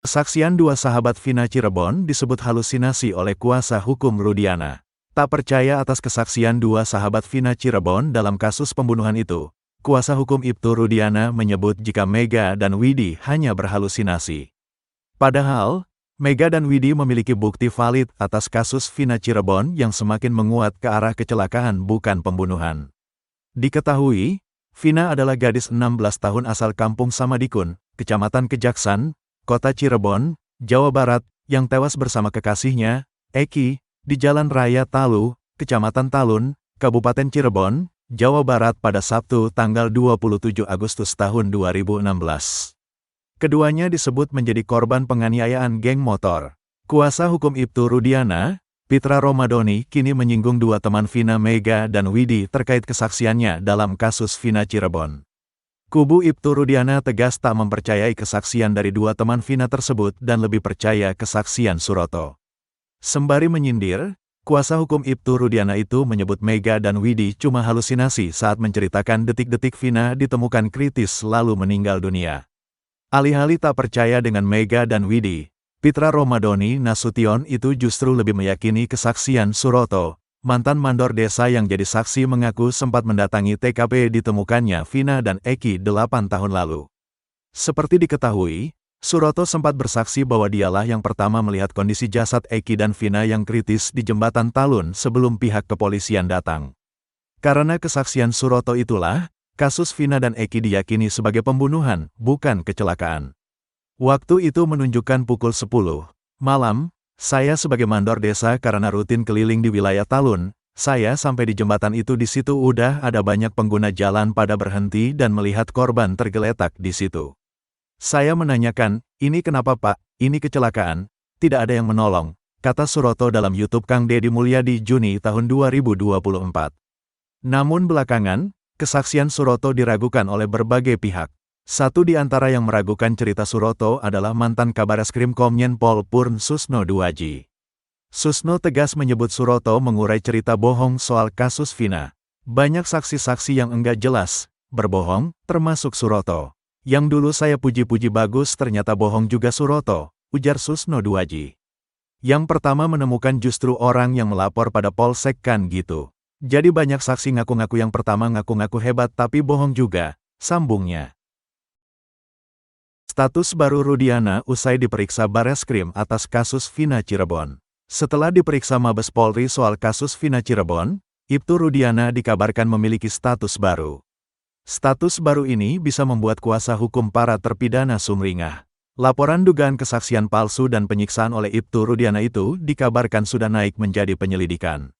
Kesaksian dua sahabat Vina Cirebon disebut halusinasi oleh kuasa hukum Rudiana. Tak percaya atas kesaksian dua sahabat Vina Cirebon dalam kasus pembunuhan itu, kuasa hukum Ibtu Rudiana menyebut jika Mega dan Widi hanya berhalusinasi. Padahal, Mega dan Widi memiliki bukti valid atas kasus Vina Cirebon yang semakin menguat ke arah kecelakaan bukan pembunuhan. Diketahui, Vina adalah gadis 16 tahun asal kampung Samadikun, Kecamatan Kejaksan, Kota Cirebon, Jawa Barat, yang tewas bersama kekasihnya, Eki, di Jalan Raya Talu, Kecamatan Talun, Kabupaten Cirebon, Jawa Barat pada Sabtu tanggal 27 Agustus tahun 2016. Keduanya disebut menjadi korban penganiayaan geng motor. Kuasa hukum Ibtu Rudiana, Pitra Romadoni, kini menyinggung dua teman Vina, Mega dan Widi terkait kesaksiannya dalam kasus Vina Cirebon. Kubu Ibtu Rudiana tegas tak mempercayai kesaksian dari dua teman Vina tersebut dan lebih percaya kesaksian Suroto. Sembari menyindir, kuasa hukum Ibtu Rudiana itu menyebut Mega dan Widi cuma halusinasi saat menceritakan detik-detik Vina ditemukan kritis lalu meninggal dunia. Alih-alih tak percaya dengan Mega dan Widi, Pitra Romadoni Nasution itu justru lebih meyakini kesaksian Suroto. Mantan mandor desa yang jadi saksi mengaku sempat mendatangi TKP ditemukannya Vina dan Eki 8 tahun lalu. Seperti diketahui, Suroto sempat bersaksi bahwa dialah yang pertama melihat kondisi jasad Eki dan Vina yang kritis di jembatan Talun sebelum pihak kepolisian datang. Karena kesaksian Suroto itulah, kasus Vina dan Eki diyakini sebagai pembunuhan, bukan kecelakaan. Waktu itu menunjukkan pukul 10 malam. Saya sebagai mandor desa karena rutin keliling di wilayah Talun, saya sampai di jembatan itu di situ udah ada banyak pengguna jalan pada berhenti dan melihat korban tergeletak di situ. Saya menanyakan, ini kenapa Pak, ini kecelakaan, tidak ada yang menolong, kata Suroto dalam YouTube Kang Deddy Mulyadi Juni tahun 2024. Namun belakangan, kesaksian Suroto diragukan oleh berbagai pihak. Satu di antara yang meragukan cerita Suroto adalah mantan Kabareskrim Komjen Pol Purn Susno Duaji. Susno tegas menyebut Suroto mengurai cerita bohong soal kasus Vina. Banyak saksi-saksi yang enggak jelas, berbohong, termasuk Suroto. Yang dulu saya puji-puji bagus ternyata bohong juga Suroto, ujar Susno Duaji. Yang pertama menemukan justru orang yang melapor pada Polsek kan gitu. Jadi banyak saksi ngaku-ngaku yang pertama ngaku-ngaku hebat tapi bohong juga, sambungnya. Status baru Rudiana usai diperiksa Bareskrim atas kasus Vina Cirebon. Setelah diperiksa Mabes Polri soal kasus Vina Cirebon, Ibtu Rudiana dikabarkan memiliki status baru. Status baru ini bisa membuat kuasa hukum para terpidana sumringah. Laporan dugaan kesaksian palsu dan penyiksaan oleh Ibtu Rudiana itu dikabarkan sudah naik menjadi penyelidikan.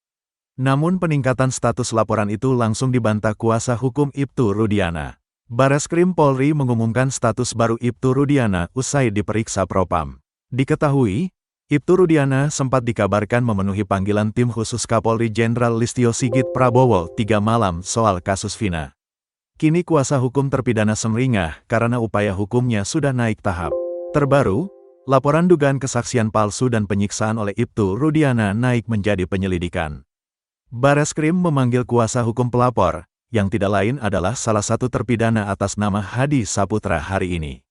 Namun peningkatan status laporan itu langsung dibantah kuasa hukum Ibtu Rudiana. Bareskrim Polri mengumumkan status baru Ibtu Rudiana usai diperiksa Propam. Diketahui, Ibtu Rudiana sempat dikabarkan memenuhi panggilan tim khusus Kapolri Jenderal Listio Sigit Prabowo 3 malam soal kasus Vina. Kini kuasa hukum terpidana sumringah karena upaya hukumnya sudah naik tahap. Terbaru, laporan dugaan kesaksian palsu dan penyiksaan oleh Ibtu Rudiana naik menjadi penyelidikan. Bareskrim memanggil kuasa hukum pelapor, yang tidak lain adalah salah satu terpidana atas nama Hadi Saputra hari ini.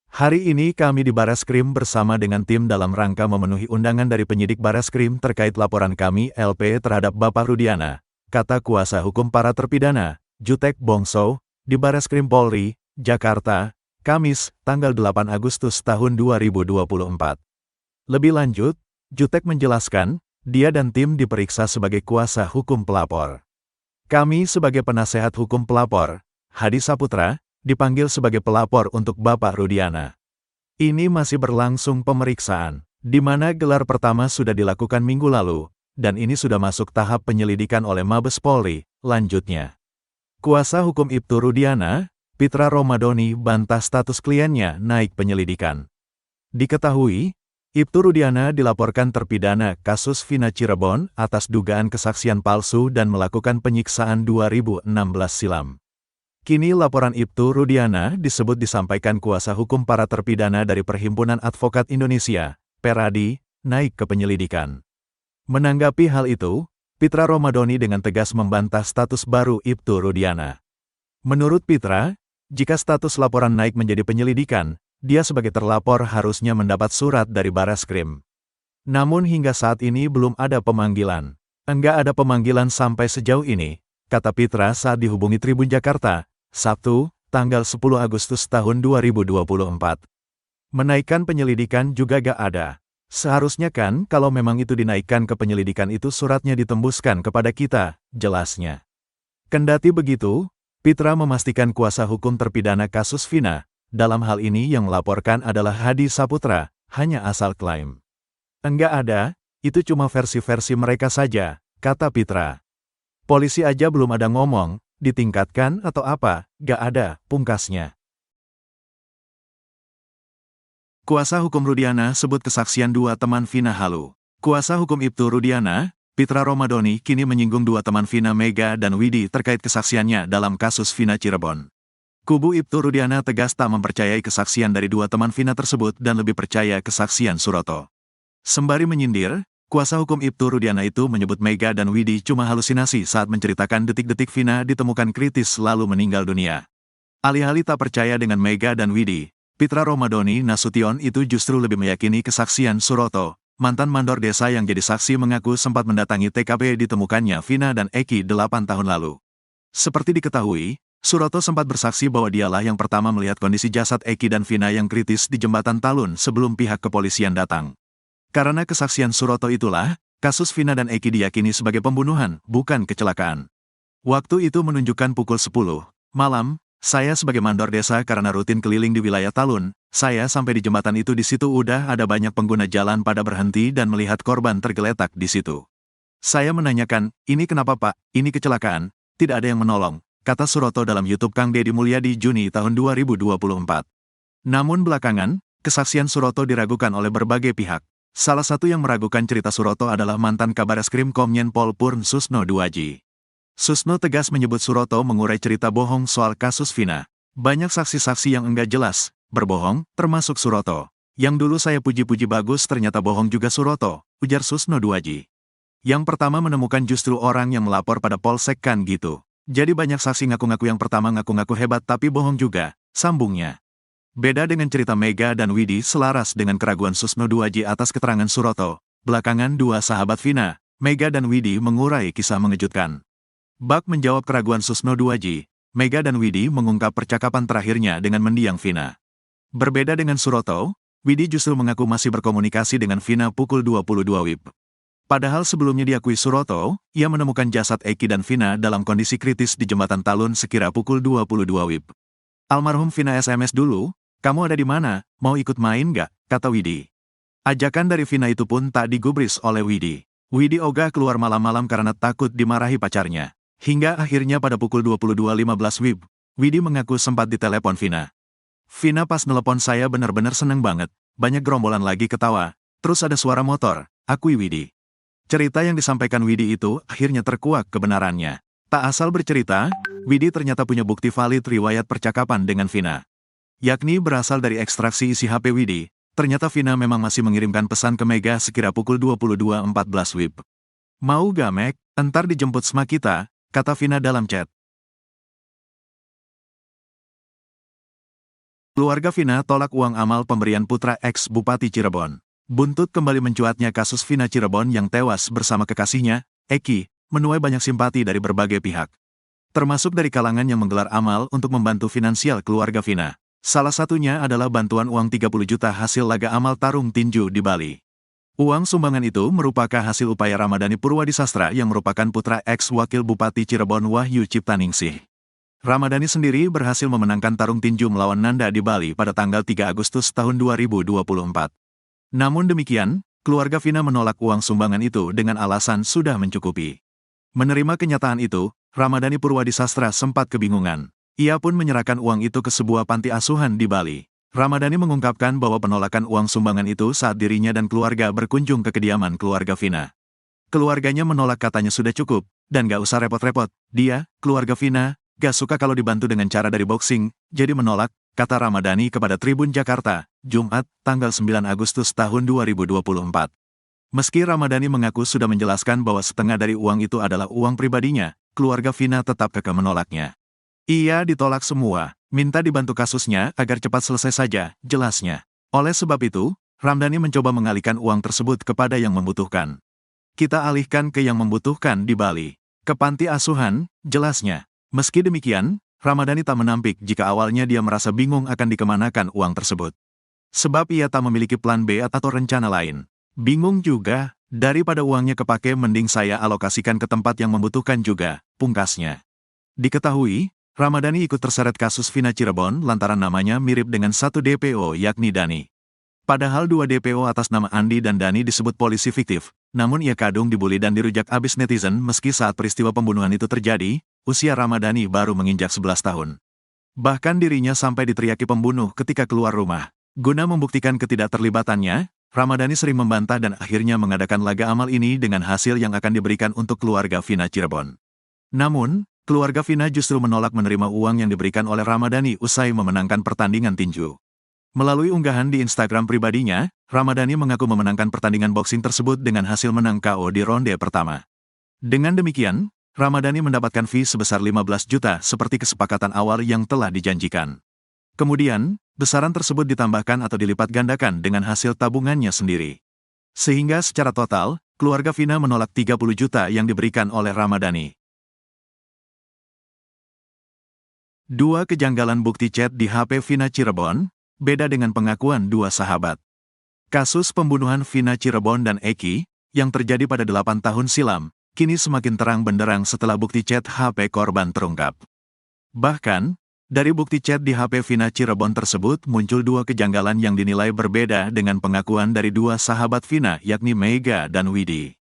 Hari ini kami di Bareskrim bersama dengan tim dalam rangka memenuhi undangan dari penyidik Bareskrim terkait laporan kami LP terhadap Bapak Rudiana, kata kuasa hukum para terpidana, Jutek Bongso, di Bareskrim Polri, Jakarta, Kamis, tanggal 8 Agustus tahun 2024. Lebih lanjut, Jutek menjelaskan, dia dan tim diperiksa sebagai kuasa hukum pelapor. Kami sebagai penasehat hukum pelapor, Hadi Saputra, dipanggil sebagai pelapor untuk Bapak Rudiana. Ini masih berlangsung pemeriksaan, di mana gelar pertama sudah dilakukan minggu lalu, dan ini sudah masuk tahap penyelidikan oleh Mabes Polri, lanjutnya. Kuasa hukum Ibtu Rudiana, Pitra Romadoni bantah status kliennya naik penyelidikan. Diketahui, Ibtu Rudiana dilaporkan terpidana kasus Vina Cirebon atas dugaan kesaksian palsu dan melakukan penyiksaan 2016 silam. Kini laporan Ibtu Rudiana disebut disampaikan kuasa hukum para terpidana dari Perhimpunan Advokat Indonesia, Peradi, naik ke penyelidikan. Menanggapi hal itu, Pitra Romadoni dengan tegas membantah status baru Ibtu Rudiana. Menurut Pitra, jika status laporan naik menjadi penyelidikan, dia sebagai terlapor harusnya mendapat surat dari Barreskrim. Namun hingga saat ini belum ada pemanggilan. Enggak ada pemanggilan sampai sejauh ini, kata Pitra saat dihubungi Tribun Jakarta, Sabtu, tanggal 10 Agustus tahun 2024. Menaikkan penyelidikan juga gak ada. Seharusnya kan kalau memang itu dinaikkan ke penyelidikan itu suratnya ditembuskan kepada kita, jelasnya. Kendati begitu, Pitra memastikan kuasa hukum terpidana kasus Vina, dalam hal ini yang melaporkan adalah Hadi Saputra, hanya asal klaim. Enggak ada, itu cuma versi-versi mereka saja, kata Pitra. Polisi aja belum ada ngomong, ditingkatkan atau apa, gak ada, pungkasnya. Kuasa hukum Rudiana sebut kesaksian dua teman Vina halu. Kuasa hukum Ibtu Rudiana, Pitra Romadoni kini menyinggung dua teman Vina Mega dan Widi terkait kesaksiannya dalam kasus Vina Cirebon. Kubu Ibtu Rudiana tegas tak mempercayai kesaksian dari dua teman Vina tersebut dan lebih percaya kesaksian Suroto. Sembari menyindir, kuasa hukum Ibtu Rudiana itu menyebut Mega dan Widi cuma halusinasi saat menceritakan detik-detik Vina ditemukan kritis lalu meninggal dunia. Alih-alih tak percaya dengan Mega dan Widi, Pitra Romadoni Nasution itu justru lebih meyakini kesaksian Suroto. Mantan mandor desa yang jadi saksi mengaku sempat mendatangi TKP ditemukannya Vina dan Eki 8 tahun lalu. Seperti diketahui, Suroto sempat bersaksi bahwa dialah yang pertama melihat kondisi jasad Eki dan Vina yang kritis di jembatan Talun sebelum pihak kepolisian datang. Karena kesaksian Suroto itulah, kasus Vina dan Eki diyakini sebagai pembunuhan, bukan kecelakaan. Waktu itu menunjukkan pukul 10 malam, saya sebagai mandor desa karena rutin keliling di wilayah Talun, saya sampai di jembatan itu di situ udah ada banyak pengguna jalan pada berhenti dan melihat korban tergeletak di situ. Saya menanyakan, ini kenapa Pak, ini kecelakaan, tidak ada yang menolong, kata Suroto dalam YouTube Kang Deddy Mulyadi Juni tahun 2024. Namun belakangan, kesaksian Suroto diragukan oleh berbagai pihak. Salah satu yang meragukan cerita Suroto adalah mantan Kabareskrim Komjen Pol Purn Susno Duaji. Susno tegas menyebut Suroto mengurai cerita bohong soal kasus Vina. Banyak saksi-saksi yang enggak jelas, berbohong, termasuk Suroto. Yang dulu saya puji-puji bagus ternyata bohong juga Suroto, ujar Susno Duaji. Yang pertama menemukan justru orang yang melapor pada Polsek kan gitu. Jadi banyak saksi ngaku-ngaku yang pertama ngaku-ngaku hebat tapi bohong juga, sambungnya. Beda dengan cerita Mega dan Widi selaras dengan keraguan Susno Duaji atas keterangan Suroto. Belakangan dua sahabat Vina, Mega dan Widi mengurai kisah mengejutkan. Bak menjawab keraguan Susno Duaji, Mega dan Widi mengungkap percakapan terakhirnya dengan mendiang Vina. Berbeda dengan Suroto, Widi justru mengaku masih berkomunikasi dengan Vina pukul 22 WIB. Padahal sebelumnya diakui Suroto, ia menemukan jasad Eki dan Vina dalam kondisi kritis di jembatan Talun sekira pukul 22 WIB. Almarhum Vina SMS dulu, kamu ada di mana, mau ikut main gak, kata Widi. Ajakan dari Vina itu pun tak digubris oleh Widi. Widi ogah keluar malam-malam karena takut dimarahi pacarnya. Hingga akhirnya pada pukul 22.15 WIB, Widi mengaku sempat ditelepon Vina. Vina pas nelepon saya benar-benar seneng banget, banyak gerombolan lagi ketawa, terus ada suara motor, akui Widi. Cerita yang disampaikan Widi itu akhirnya terkuak kebenarannya. Tak asal bercerita, Widi ternyata punya bukti valid riwayat percakapan dengan Vina. Yakni berasal dari ekstraksi isi HP Widi, ternyata Vina memang masih mengirimkan pesan ke Mega sekira pukul 22.14 WIB. Mau gak Meg, entar dijemput sama kita, kata Vina dalam chat. Keluarga Vina tolak uang amal pemberian putra ex-Bupati Cirebon. Buntut kembali mencuatnya kasus Vina Cirebon yang tewas bersama kekasihnya, Eki, menuai banyak simpati dari berbagai pihak. Termasuk dari kalangan yang menggelar amal untuk membantu finansial keluarga Vina. Salah satunya adalah bantuan uang 30 juta hasil laga amal tarung tinju di Bali. Uang sumbangan itu merupakan hasil upaya Ramadhani Purwadisastra yang merupakan putra ex-wakil Bupati Cirebon Wahyu Ciptaningsih. Ramadhani sendiri berhasil memenangkan tarung tinju melawan Nanda di Bali pada tanggal 3 Agustus tahun 2024. Namun demikian, keluarga Vina menolak uang sumbangan itu dengan alasan sudah mencukupi. Menerima kenyataan itu, Ramadhani Purwadisastra sempat kebingungan. Ia pun menyerahkan uang itu ke sebuah panti asuhan di Bali. Ramadhani mengungkapkan bahwa penolakan uang sumbangan itu saat dirinya dan keluarga berkunjung ke kediaman keluarga Vina. Keluarganya menolak katanya sudah cukup, dan gak usah repot-repot. Dia, keluarga Vina, gak suka kalau dibantu dengan cara dari boxing, jadi menolak, kata Ramadhani kepada Tribun Jakarta, Jumat, tanggal 9 Agustus tahun 2024. Meski Ramadhani mengaku sudah menjelaskan bahwa setengah dari uang itu adalah uang pribadinya, keluarga Vina tetap kekeh menolaknya. Ia ditolak semua, Minta dibantu kasusnya agar cepat selesai saja, jelasnya. Oleh sebab itu, Ramdhani mencoba mengalihkan uang tersebut kepada yang membutuhkan. Kita alihkan ke yang membutuhkan di Bali. Ke panti asuhan, jelasnya. Meski demikian, Ramadhani tak menampik jika awalnya dia merasa bingung akan dikemanakan uang tersebut. Sebab ia tak memiliki plan B atau rencana lain. Bingung juga, daripada uangnya kepake mending saya alokasikan ke tempat yang membutuhkan juga, pungkasnya. Diketahui, Ramadhani ikut terseret kasus Vina Cirebon lantaran namanya mirip dengan satu DPO yakni Dani. Padahal dua DPO atas nama Andi dan Dani disebut polisi fiktif, namun ia kadung dibully dan dirujak abis netizen meski saat peristiwa pembunuhan itu terjadi, usia Ramadhani baru menginjak 11 tahun. Bahkan dirinya sampai diteriaki pembunuh ketika keluar rumah. Guna membuktikan ketidakterlibatannya, Ramadhani sering membantah dan akhirnya mengadakan laga amal ini dengan hasil yang akan diberikan untuk keluarga Vina Cirebon. Namun, keluarga Vina justru menolak menerima uang yang diberikan oleh Ramadhani usai memenangkan pertandingan tinju. Melalui unggahan di Instagram pribadinya, Ramadhani mengaku memenangkan pertandingan boxing tersebut dengan hasil menang KO di ronde pertama. Dengan demikian, Ramadhani mendapatkan fee sebesar 15 juta seperti kesepakatan awal yang telah dijanjikan. Kemudian, besaran tersebut ditambahkan atau dilipat gandakan dengan hasil tabungannya sendiri. Sehingga secara total, keluarga Vina menolak 30 juta yang diberikan oleh Ramadhani. Dua kejanggalan bukti chat di HP Vina Cirebon, beda dengan pengakuan dua sahabat. Kasus pembunuhan Vina Cirebon dan Eki, yang terjadi pada 8 tahun silam, kini semakin terang benderang setelah bukti chat HP korban terungkap. Bahkan, dari bukti chat di HP Vina Cirebon tersebut muncul dua kejanggalan yang dinilai berbeda dengan pengakuan dari dua sahabat Vina yakni Mega dan Widi.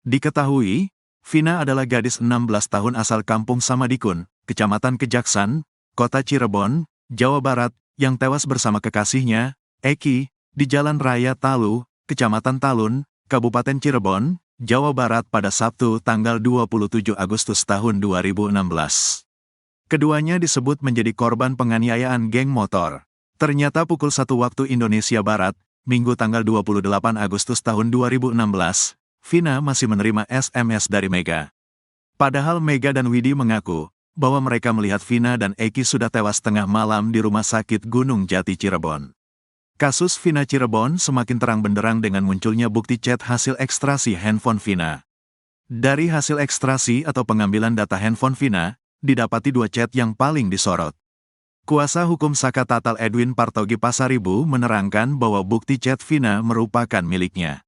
Diketahui, Vina adalah gadis 16 tahun asal kampung Samadikun, Kecamatan Kejaksan, Kota Cirebon, Jawa Barat, yang tewas bersama kekasihnya, Eki, di Jalan Raya Talu, Kecamatan Talun, Kabupaten Cirebon, Jawa Barat pada Sabtu tanggal 27 Agustus tahun 2016. Keduanya disebut menjadi korban penganiayaan geng motor. Ternyata pukul 1 waktu Indonesia Barat, Minggu tanggal 28 Agustus tahun 2016, Vina masih menerima SMS dari Mega. Padahal Mega dan Widi mengaku bahwa mereka melihat Vina dan Eki sudah tewas tengah malam di Rumah Sakit Gunung Jati Cirebon. Kasus Vina Cirebon semakin terang benderang dengan munculnya bukti chat hasil ekstrasi handphone Vina. Dari hasil ekstrasi atau pengambilan data handphone Vina, didapati dua chat yang paling disorot. Kuasa hukum Saka Tatal Edwin Partogi Pasaribu menerangkan bahwa bukti chat Vina merupakan miliknya.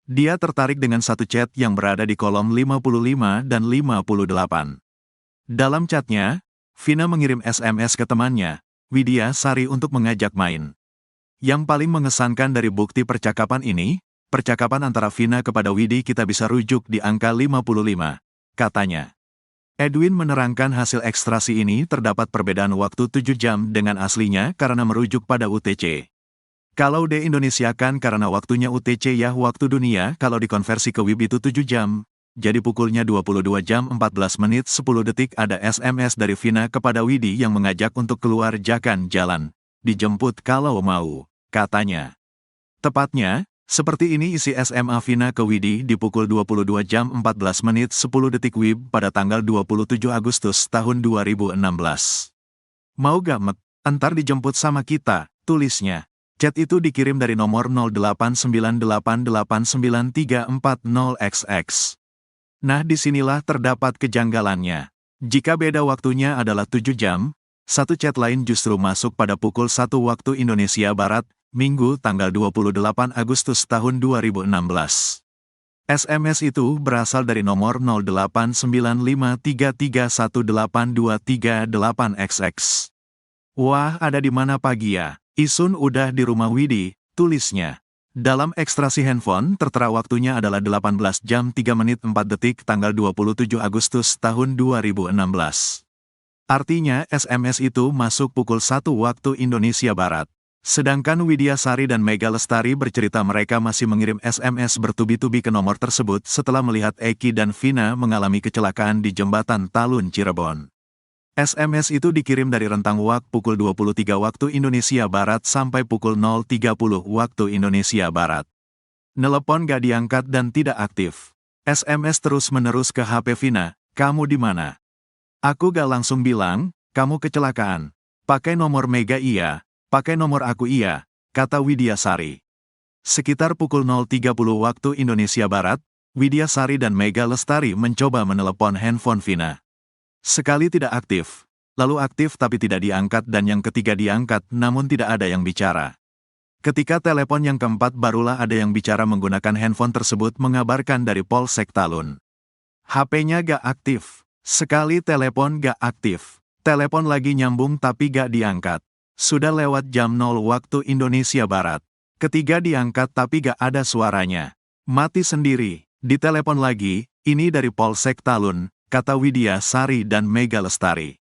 Dia tertarik dengan satu chat yang berada di kolom 55 dan 58. Dalam chatnya, Vina mengirim SMS ke temannya, Widya Sari untuk mengajak main. Yang paling mengesankan dari bukti percakapan ini, percakapan antara Vina kepada Widi kita bisa rujuk di angka 55, katanya. Edwin menerangkan hasil ekstrasi ini terdapat perbedaan waktu 7 jam dengan aslinya karena merujuk pada UTC. Kalau di-Indonesiakan karena waktunya UTC ya waktu dunia kalau dikonversi ke WIB itu 7 jam. Jadi pukulnya 22 jam 14 menit 10 detik ada SMS dari Vina kepada Widi yang mengajak untuk keluar jalan, dijemput kalau mau, katanya. Tepatnya, seperti ini isi SMA Vina ke Widi di pukul 22 jam 14 menit 10 detik WIB pada tanggal 27 Agustus tahun 2016. Mau gak mek, entar dijemput sama kita, tulisnya. Chat itu dikirim dari nomor 0898893340XX. Nah disinilah terdapat kejanggalannya. Jika beda waktunya adalah 7 jam, satu chat lain justru masuk pada pukul 1 waktu Indonesia Barat, Minggu tanggal 28 Agustus tahun 2016. SMS itu berasal dari nomor 089533182338XX. Wah ada di mana pagi ya? Isun udah di rumah Widi, tulisnya. Dalam ekstrasi handphone tertera waktunya adalah 18 jam 3 menit 4 detik tanggal 27 Agustus tahun 2016. Artinya SMS itu masuk pukul 1 waktu Indonesia Barat. Sedangkan Widya Sari dan Mega Lestari bercerita mereka masih mengirim SMS bertubi-tubi ke nomor tersebut setelah melihat Eki dan Vina mengalami kecelakaan di Jembatan Talun Cirebon. SMS itu dikirim dari rentang waktu pukul 23 waktu Indonesia Barat sampai pukul 0.30 waktu Indonesia Barat. Nelepon gak diangkat dan tidak aktif. SMS terus-menerus ke HP Vina, kamu di mana? Aku gak langsung bilang, kamu kecelakaan. Pakai nomor Mega iya, pakai nomor aku iya, kata Widyasari. Sekitar pukul 0.30 waktu Indonesia Barat, Widyasari dan Mega Lestari mencoba menelepon handphone Vina. Sekali tidak aktif, lalu aktif tapi tidak diangkat dan yang ketiga diangkat namun tidak ada yang bicara. Ketika telepon yang keempat barulah ada yang bicara menggunakan handphone tersebut mengabarkan dari Polsek Talun. HP-nya gak aktif. Sekali telepon gak aktif. Telepon lagi nyambung tapi gak diangkat. Sudah lewat jam 0 waktu Indonesia Barat. Ketiga diangkat tapi gak ada suaranya. Mati sendiri. Ditelepon lagi, ini dari Polsek Talun, kata Widyasari dan Mega Lestari.